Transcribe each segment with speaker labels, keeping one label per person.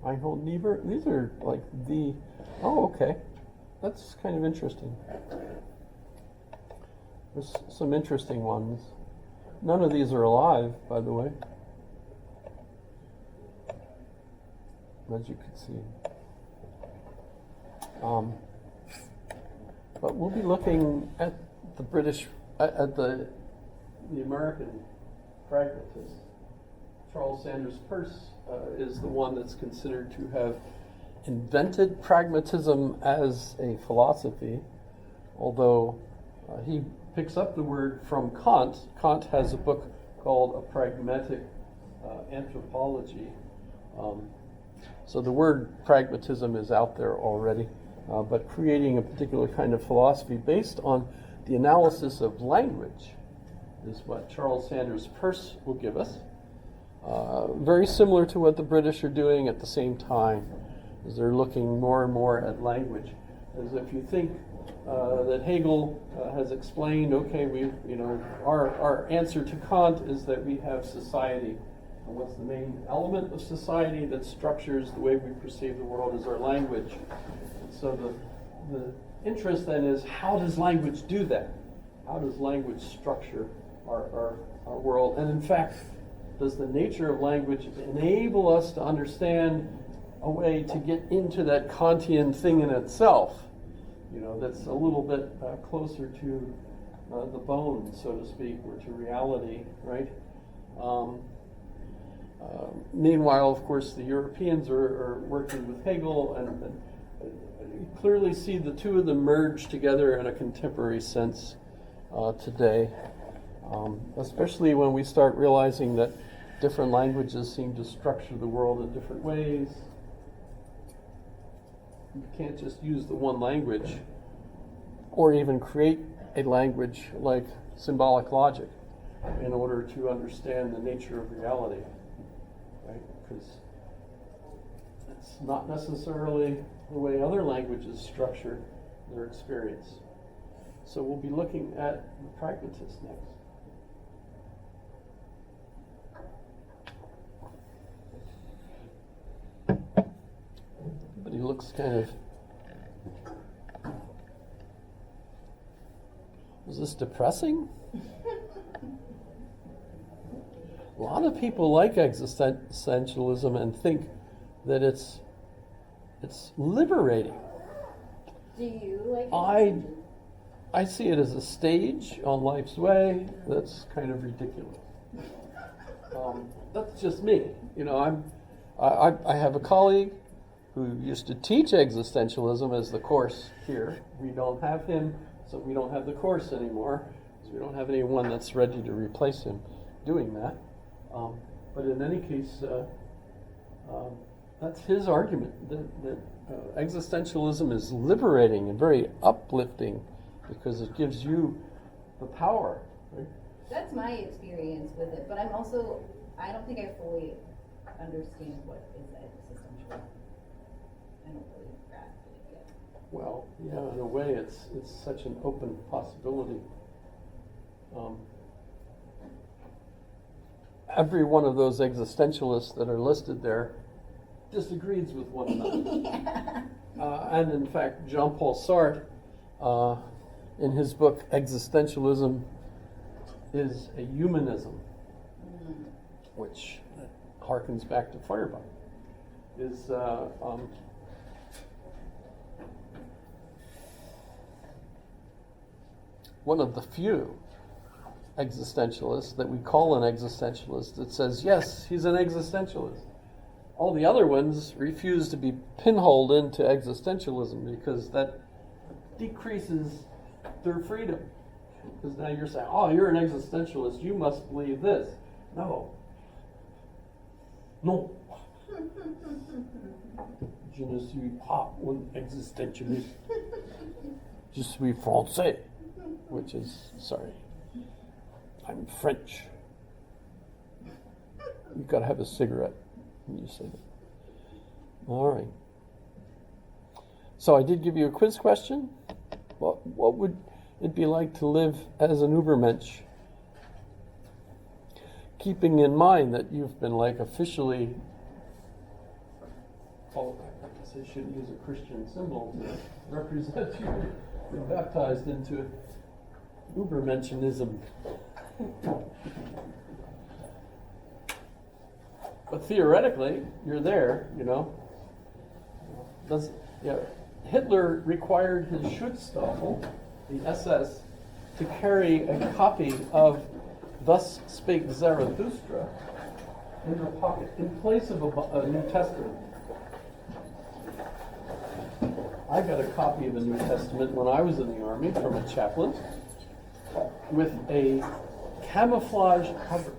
Speaker 1: Reinhold Niebuhr. These are like the. Oh, okay. That's kind of interesting. There's some interesting ones. None of these are alive, by the way, as you can see. But we'll be looking at the British, at the American pragmatist. Charles Sanders Peirce is the one that's considered to have invented pragmatism as a philosophy, although he picks up the word from Kant. Kant has a book called A Pragmatic Anthropology. So the word pragmatism is out there already, but creating a particular kind of philosophy based on the analysis of language is what Charles Sanders Peirce will give us. Very similar to what the British are doing at the same time, as they're looking more and more at language. As if you think that Hegel has explained, okay, our answer to Kant is that we have society. And what's the main element of society that structures the way we perceive the world is our language. And so the interest then is, how does language do that? How does language structure our world? And in fact, does the nature of language enable us to understand a way to get into that Kantian thing in itself, that's a little bit closer to the bone, so to speak, or to reality, right? Meanwhile, of course, the Europeans are working with Hegel, and you clearly see the two of them merge together in a contemporary sense today, especially when we start realizing that different languages seem to structure the world in different ways. You can't just use the one language or even create a language like symbolic logic in order to understand the nature of reality, right? Because it's not necessarily the way other languages structure their experience. So we'll be looking at the pragmatist next. But he looks kind of... Is this depressing? A lot of people like existentialism and think that it's liberating.
Speaker 2: Do you like existentialism?
Speaker 1: I see it as a stage on life's way that's kind of ridiculous. That's just me. I have a colleague who used to teach existentialism as the course here. We don't have him, so we don't have the course anymore, because we don't have anyone that's ready to replace him doing that. But in any case, that's his argument, that existentialism is liberating and very uplifting because it gives you the power, right?
Speaker 2: That's my experience with it, but I don't think I fully understand what is existentialism. I don't really grasp it yet.
Speaker 1: Well, yeah, in a way, it's such an open possibility. Every one of those existentialists that are listed there disagrees with one another. And in fact, Jean-Paul Sartre, in his book Existentialism is a Humanism, which harkens back to Feuerbach, is one of the few existentialists that we call an existentialist that says, yes, he's an existentialist. All the other ones refuse to be pinholed into existentialism because that decreases their freedom. Because now you're saying, oh, you're an existentialist, you must believe this. No. Je ne suis pas un existentialiste. Je suis français, which is, sorry, I'm French. You've got to have a cigarette when you say that. All right. So I did give you a quiz question. What would it be like to live as an Übermensch? Keeping in mind that you've been officially oh, I guess I shouldn't use a Christian symbol to represent you're baptized into Ubermentionism. But theoretically, you're there, you know. Hitler required his Schutzstaffel, the SS, to carry a copy of Thus Spake Zarathustra in their pocket in place of a New Testament. I got a copy of the New Testament when I was in the Army from a chaplain with a camouflage cover.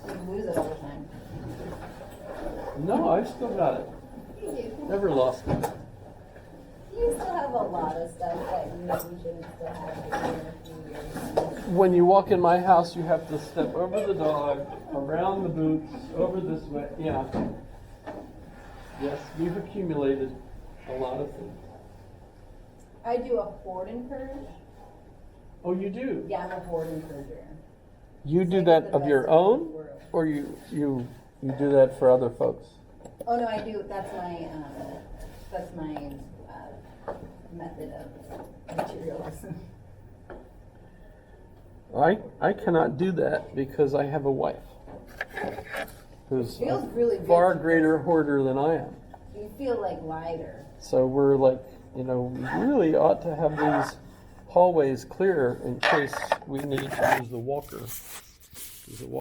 Speaker 2: You lose it all the time.
Speaker 1: No, I've still got it.
Speaker 2: You do.
Speaker 1: Never lost it.
Speaker 2: You still have a lot of stuff that you maybe shouldn't still have in a few years.
Speaker 1: When you walk in my house, you have to step over the dog, around the boots, over this way. Yeah. Yes, we've accumulated a lot of things.
Speaker 2: I do a hoard and purge.
Speaker 1: Oh, you do?
Speaker 2: Yeah, I'm a hoard and purger.
Speaker 1: You do
Speaker 2: Like
Speaker 1: that
Speaker 2: the
Speaker 1: of your
Speaker 2: best of
Speaker 1: own,
Speaker 2: both worlds.
Speaker 1: or you do that for other folks?
Speaker 2: Oh no, I do. That's my method of materialism.
Speaker 1: I cannot do that because I have a wife who's
Speaker 2: Feels really
Speaker 1: a
Speaker 2: good.
Speaker 1: far greater hoarder than I am.
Speaker 2: You feel like lighter.
Speaker 1: So we're like, we really ought to have these hallways clear in case we need to use the walker.